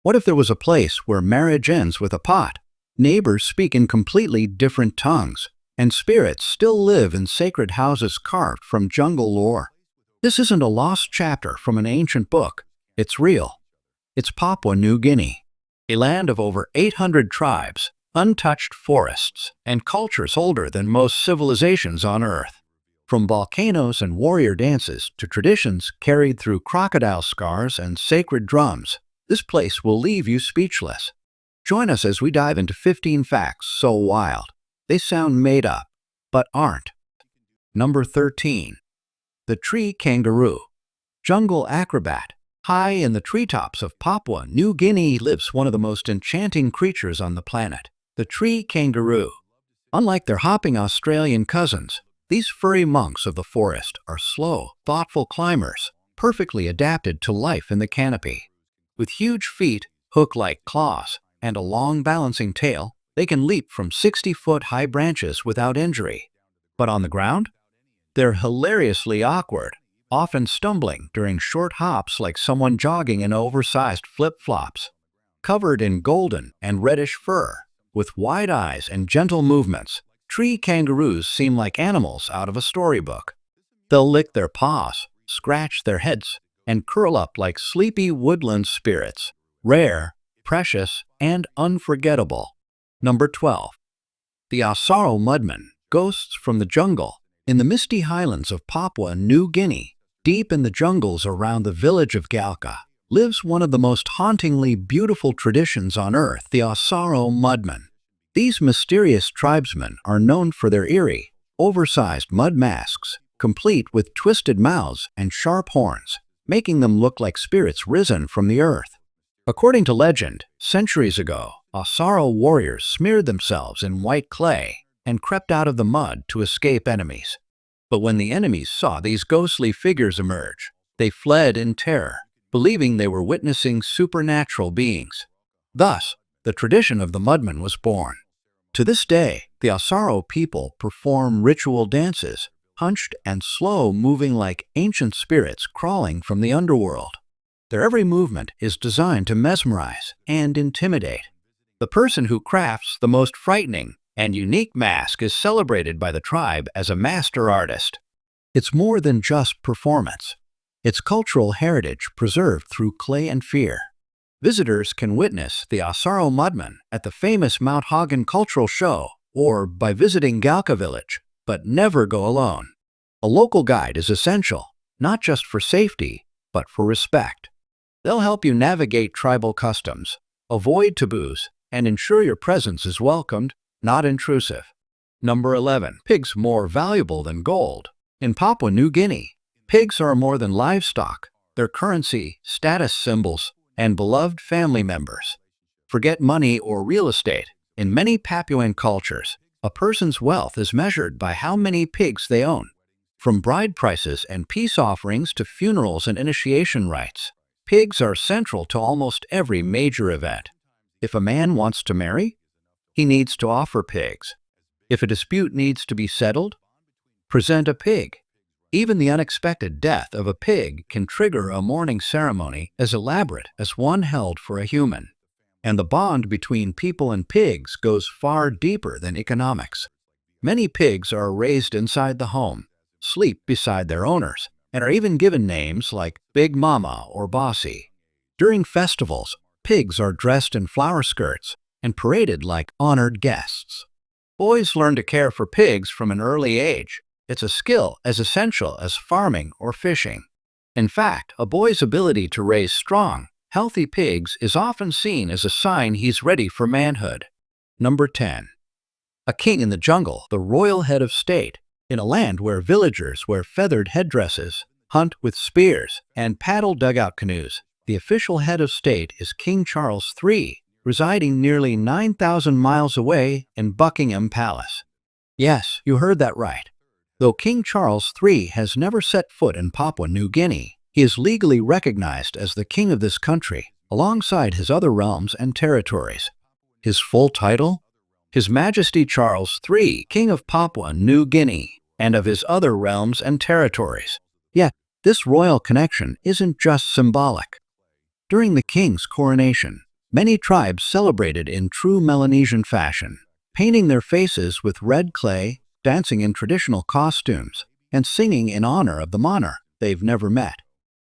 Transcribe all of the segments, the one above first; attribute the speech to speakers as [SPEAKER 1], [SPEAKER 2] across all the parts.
[SPEAKER 1] What if there was a place where marriage ends with a pot? Neighbors speak in completely different tongues, and spirits still live in sacred houses carved from jungle lore. This isn't a lost chapter from an ancient book. It's real. It's Papua New Guinea, a land of over 800 tribes, untouched forests, and cultures older than most civilizations on Earth. From volcanoes and warrior dances to traditions carried through crocodile scars and sacred drums, this place will leave you speechless. Join us as we dive into 15 facts so wild they sound made up, but aren't. Number 13. The tree kangaroo. Jungle acrobat. High in the treetops of Papua New Guinea lives one of the most enchanting creatures on the planet, the tree kangaroo. Unlike their hopping Australian cousins, these furry monks of the forest are slow, thoughtful climbers, perfectly adapted to life in the canopy. With huge feet, hook-like claws, and a long balancing tail, they can leap from 60-foot-high branches without injury. But on the ground, they're hilariously awkward, often stumbling during short hops like someone jogging in oversized flip-flops. Covered in golden and reddish fur, with wide eyes and gentle movements, tree kangaroos seem like animals out of a storybook. They'll lick their paws, scratch their heads, and curl up like sleepy woodland spirits, rare, precious, and unforgettable. Number 12. The Asaro Mudmen, ghosts from the jungle. In the misty highlands of Papua New Guinea, deep in the jungles around the village of Galka, lives one of the most hauntingly beautiful traditions on Earth, the Asaro Mudmen. These mysterious tribesmen are known for their eerie, oversized mud masks, complete with twisted mouths and sharp horns, making them look like spirits risen from the earth. According to legend, centuries ago, Asaro warriors smeared themselves in white clay and crept out of the mud to escape enemies. But when the enemies saw these ghostly figures emerge, they fled in terror, believing they were witnessing supernatural beings. Thus, the tradition of the Mudmen was born. To this day, the Asaro people perform ritual dances, hunched and slow, moving like ancient spirits crawling from the underworld. Their every movement is designed to mesmerize and intimidate. The person who crafts the most frightening and unique mask is celebrated by the tribe as a master artist. It's more than just performance. It's cultural heritage preserved through clay and fear. Visitors can witness the Asaro Mudmen at the famous Mount Hagen Cultural Show or by visiting Galka Village, but never go alone. A local guide is essential, not just for safety, but for respect. They'll help you navigate tribal customs, avoid taboos, and ensure your presence is welcomed, not intrusive. Number 11. Pigs more valuable than gold. In Papua New Guinea, pigs are more than livestock. They're currency, status symbols, and beloved family members. Forget money or real estate. In many Papuan cultures, a person's wealth is measured by how many pigs they own. From bride prices and peace offerings to funerals and initiation rites, pigs are central to almost every major event. If a man wants to marry, he needs to offer pigs. If a dispute needs to be settled, present a pig. Even the unexpected death of a pig can trigger a mourning ceremony as elaborate as one held for a human. And the bond between people and pigs goes far deeper than economics. Many pigs are raised inside the home, sleep beside their owners, and are even given names like Big Mama or Bossy. During festivals, pigs are dressed in flower skirts and paraded like honored guests. Boys learn to care for pigs from an early age. It's a skill as essential as farming or fishing. In fact, a boy's ability to raise strong, healthy pigs is often seen as a sign he's ready for manhood. Number 10. A king in the jungle, the royal head of state. In a land where villagers wear feathered headdresses, hunt with spears, and paddle dugout canoes, the official head of state is King Charles III, residing nearly 9,000 miles away in Buckingham Palace. Yes, you heard that right. Though King Charles III has never set foot in Papua New Guinea, he is legally recognized as the king of this country, alongside his other realms and territories. His full title? His Majesty Charles III, King of Papua New Guinea, and of his other realms and territories. Yet, this royal connection isn't just symbolic. During the king's coronation, Many tribes celebrated in true Melanesian fashion, painting their faces with red clay, dancing in traditional costumes, and singing in honor of the monarch they've never met.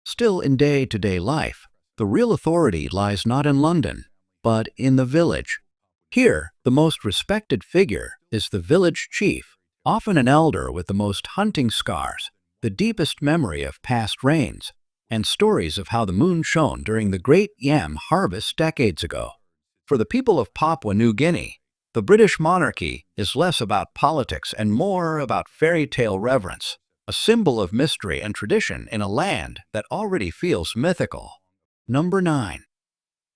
[SPEAKER 1] Still, in day-to-day life, the real authority lies not in London, but in the village. Here, the most respected figure is the village chief, often an elder with the most hunting scars, the deepest memory of past rains, and stories of how the moon shone during the great yam harvest decades ago. For the people of Papua New Guinea, the British monarchy is less about politics and more about fairy tale reverence, a symbol of mystery and tradition in a land that already feels mythical. Number 9.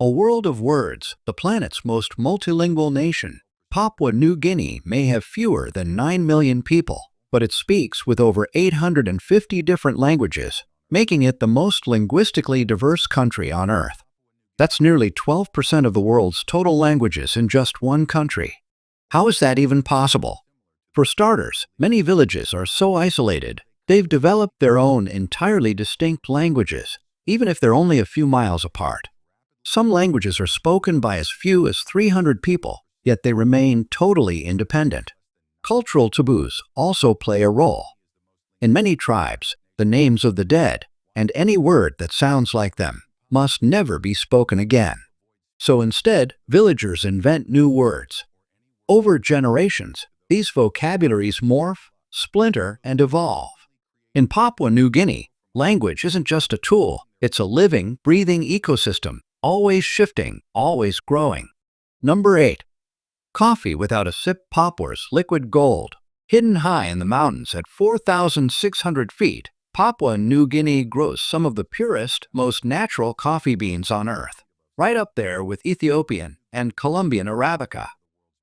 [SPEAKER 1] A world of words, the planet's most multilingual nation. Papua New Guinea may have fewer than 9 million people, but it speaks with over 850 different languages, making it the most linguistically diverse country on Earth. That's nearly 12% of the world's total languages in just one country. How is that even possible? For starters, many villages are so isolated, they've developed their own entirely distinct languages, even if they're only a few miles apart. Some languages are spoken by as few as 300 people, yet they remain totally independent. Cultural taboos also play a role. In many tribes, the names of the dead, and any word that sounds like them, must never be spoken again. So instead, villagers invent new words. Over generations, these vocabularies morph, splinter, and evolve. In Papua New Guinea, language isn't just a tool, it's a living, breathing ecosystem, always shifting, always growing. Number 8. Coffee without a sip. Papua's liquid gold. Hidden high in the mountains at 4,600 feet, Papua New Guinea grows some of the purest, most natural coffee beans on Earth, right up there with Ethiopian and Colombian Arabica.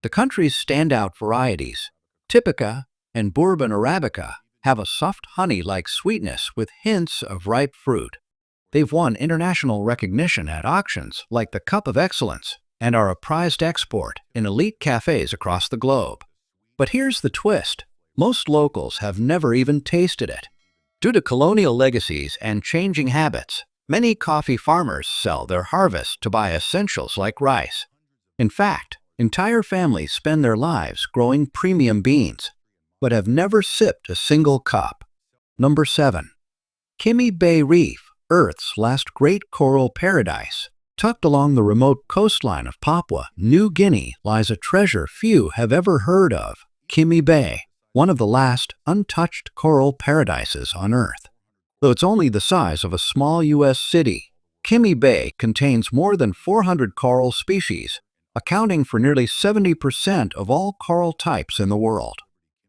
[SPEAKER 1] The country's standout varieties, Typica and Bourbon Arabica, have a soft honey-like sweetness with hints of ripe fruit. They've won international recognition at auctions like the Cup of Excellence and are a prized export in elite cafes across the globe. But here's the twist. Most locals have never even tasted it. Due to colonial legacies and changing habits, many coffee farmers sell their harvest to buy essentials like rice. In fact, entire families spend their lives growing premium beans, but have never sipped a single cup. Number 7. Kimi Bay Reef, Earth's last great coral paradise. Tucked along the remote coastline of Papua New Guinea lies a treasure few have ever heard of, Kimi Bay, one of the last untouched coral paradises on Earth. Though it's only the size of a small U.S. city, Kimi Bay contains more than 400 coral species, accounting for nearly 70% of all coral types in the world.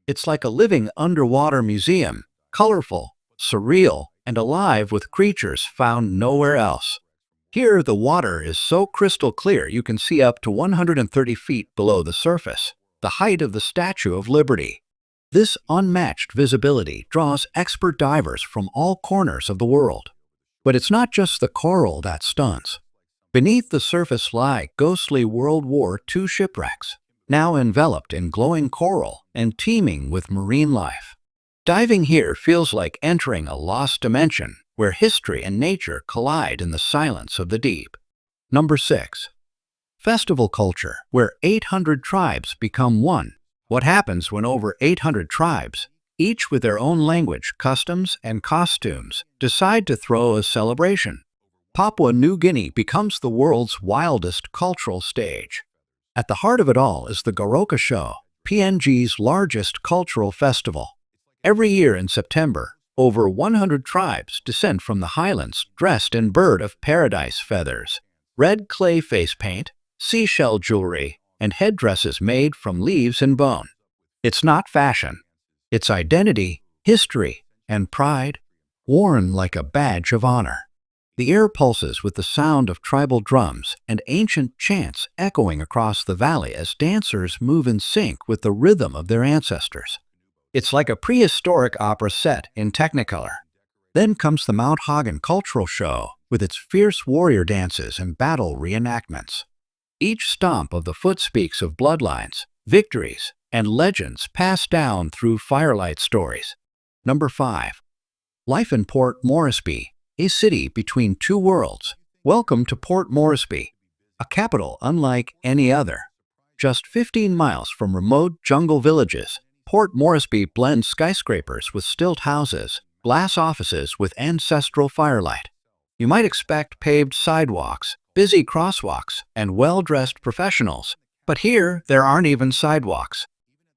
[SPEAKER 1] It's like a living underwater museum, colorful, surreal, and alive with creatures found nowhere else. Here, the water is so crystal clear you can see up to 130 feet below the surface, the height of the Statue of Liberty. This unmatched visibility draws expert divers from all corners of the world. But it's not just the coral that stuns. Beneath the surface lie ghostly World War II shipwrecks, now enveloped in glowing coral and teeming with marine life. Diving here feels like entering a lost dimension where history and nature collide in the silence of the deep. Number 6. Festival culture, where 800 tribes become one. What happens when over 800 tribes, each with their own language, customs, and costumes, decide to throw a celebration? Papua New Guinea becomes the world's wildest cultural stage. At the heart of it all is the Goroka Show, PNG's largest cultural festival. Every year in September, over 100 tribes descend from the highlands dressed in bird of paradise feathers, red clay face paint, seashell jewelry, and headdresses made from leaves and bone. It's not fashion. It's identity, history, and pride, worn like a badge of honor. The air pulses with the sound of tribal drums and ancient chants echoing across the valley as dancers move in sync with the rhythm of their ancestors. It's like a prehistoric opera set in Technicolor. Then comes the Mount Hagen Cultural Show with its fierce warrior dances and battle reenactments. Each stomp of the foot speaks of bloodlines, victories, and legends passed down through firelight stories. Number 5. Life in Port Moresby, a city between two worlds. Welcome to Port Moresby. a capital unlike any other. Just 15 miles from remote jungle villages, Port Moresby blends skyscrapers with stilt houses, glass offices with ancestral firelight. You might expect paved sidewalks, busy crosswalks, and well-dressed professionals, but here there aren't even sidewalks.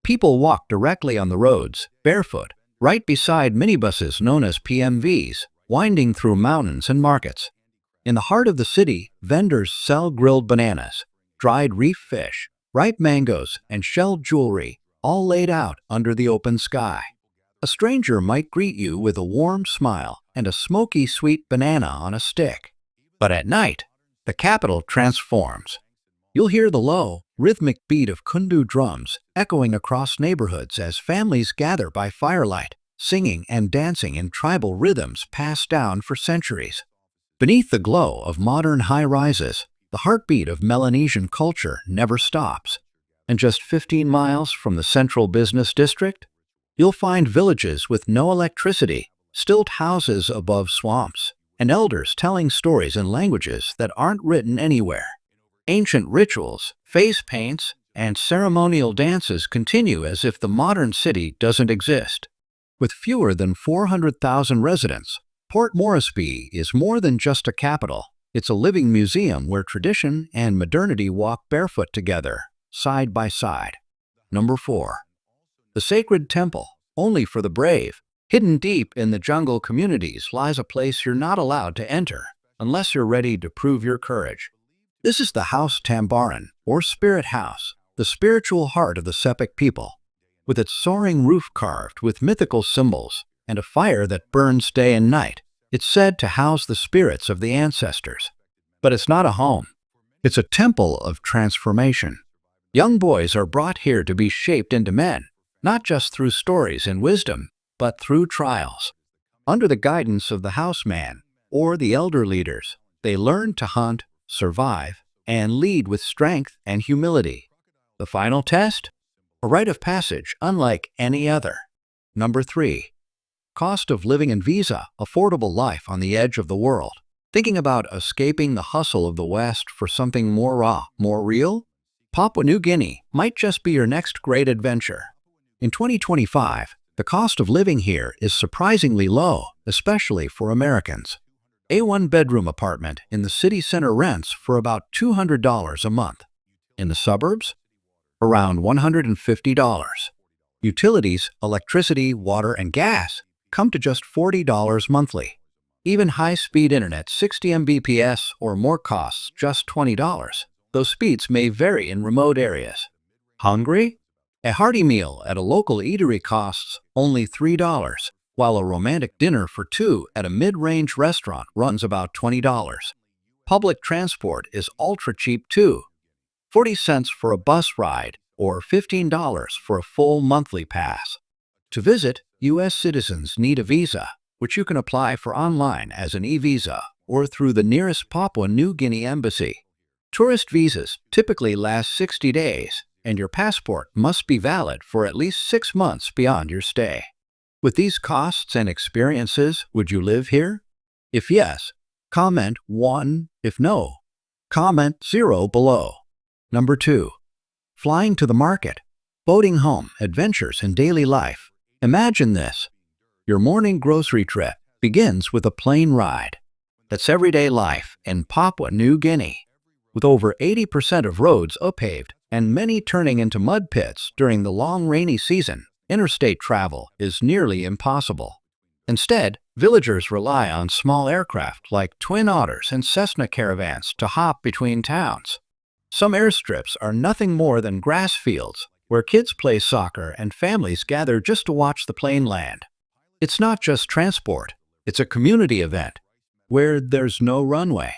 [SPEAKER 1] People walk directly on the roads, barefoot, right beside minibuses known as PMVs, winding through mountains and markets. In the heart of the city, vendors sell grilled bananas, dried reef fish, ripe mangoes, and shelled jewelry, all laid out under the open sky. A stranger might greet you with a warm smile and a smoky sweet banana on a stick. But at night, the capital transforms. You'll hear the low, rhythmic beat of kundu drums echoing across neighborhoods as families gather by firelight, singing and dancing in tribal rhythms passed down for centuries. Beneath the glow of modern high-rises, the heartbeat of Melanesian culture never stops. And just 15 miles from the central business district, you'll find villages with no electricity, stilt houses above swamps, and elders telling stories in languages that aren't written anywhere. Ancient rituals, face paints, and ceremonial dances continue as if the modern city doesn't exist. With fewer than 400,000 residents, Port Moresby is more than just a capital. It's a living museum where tradition and modernity walk barefoot together, side by side. Number 4. The Sacred Temple, only for the brave. Hidden deep in the jungle communities lies a place you're not allowed to enter unless you're ready to prove your courage. This is the House Tambaran, or Spirit House, the spiritual heart of the Sepik people. With its soaring roof carved with mythical symbols and a fire that burns day and night, it's said to house the spirits of the ancestors. But it's not a home. It's a temple of transformation. Young boys are brought here to be shaped into men, not just through stories and wisdom, but through trials. Under the guidance of the houseman, or the elder leaders, they learn to hunt, survive, and lead with strength and humility. The final test? A rite of passage unlike any other. Number 3. Cost of living and visa, affordable life on the edge of the world. Thinking about escaping the hustle of the West for something more raw, more real? Papua New Guinea might just be your next great adventure. In 2025, the cost of living here is surprisingly low, especially for Americans. A one-bedroom apartment in the city center rents for about $200 a month. In the suburbs, around $150. Utilities, electricity, water, and gas come to just $40 monthly. Even high-speed internet 60 Mbps or more costs just $20, though speeds may vary in remote areas. Hungry? A hearty meal at a local eatery costs only $3, while a romantic dinner for two at a mid-range restaurant runs about $20. Public transport is ultra-cheap too. 40 cents for a bus ride or $15 for a full monthly pass. To visit, U.S. citizens need a visa, which you can apply for online as an e-visa or through the nearest Papua New Guinea embassy. Tourist visas typically last 60 days, and your passport must be valid for at least 6 months beyond your stay. With these costs and experiences, would you live here? If yes, comment 1. If no, comment 0 below. Number 2. Flying to the market, boating home, adventures in daily life. Imagine this. Your morning grocery trip begins with a plane ride. That's everyday life in Papua New Guinea. With over 80% of roads unpaved and many turning into mud pits during the long rainy season, interstate travel is nearly impossible. Instead, villagers rely on small aircraft like Twin Otters and Cessna caravans to hop between towns. Some airstrips are nothing more than grass fields where kids play soccer and families gather just to watch the plane land. It's not just transport, it's a community event where there's no runway.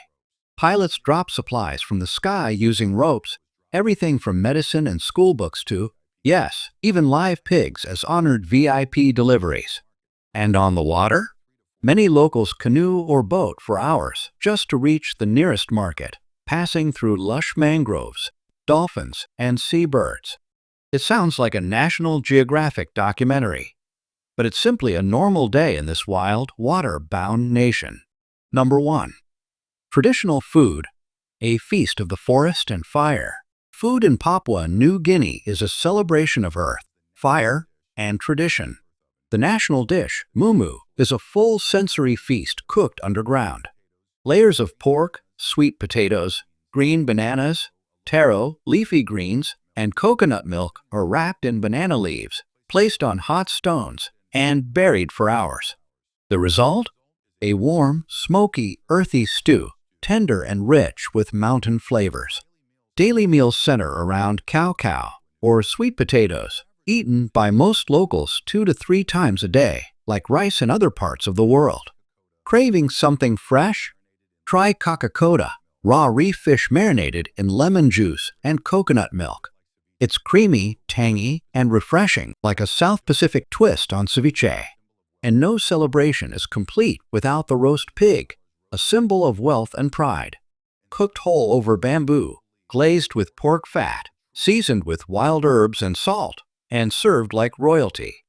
[SPEAKER 1] Pilots drop supplies from the sky using ropes, everything from medicine and school books to, yes, even live pigs as honored VIP deliveries. And on the water? Many locals canoe or boat for hours just to reach the nearest market, passing through lush mangroves, dolphins, and seabirds. It sounds like a National Geographic documentary, but it's simply a normal day in this wild, water-bound nation. Number 1. Traditional food. a feast of the forest and fire. Food in Papua New Guinea is a celebration of earth, fire, and tradition. The national dish, mumu, is a full sensory feast cooked underground. Layers of pork, sweet potatoes, green bananas, taro, leafy greens, and coconut milk are wrapped in banana leaves, placed on hot stones, and buried for hours. The result? A warm, smoky, earthy stew, tender and rich with mountain flavors. Daily meals center around cow, or sweet potatoes, eaten by most locals 2 to 3 times a day, like rice in other parts of the world. Craving something fresh? Try kakakota, raw reef fish marinated in lemon juice and coconut milk. It's creamy, tangy, and refreshing, like a South Pacific twist on ceviche. And no celebration is complete without the roast pig, a symbol of wealth and pride. Cooked whole over bamboo, glazed with pork fat, seasoned with wild herbs and salt, and served like royalty.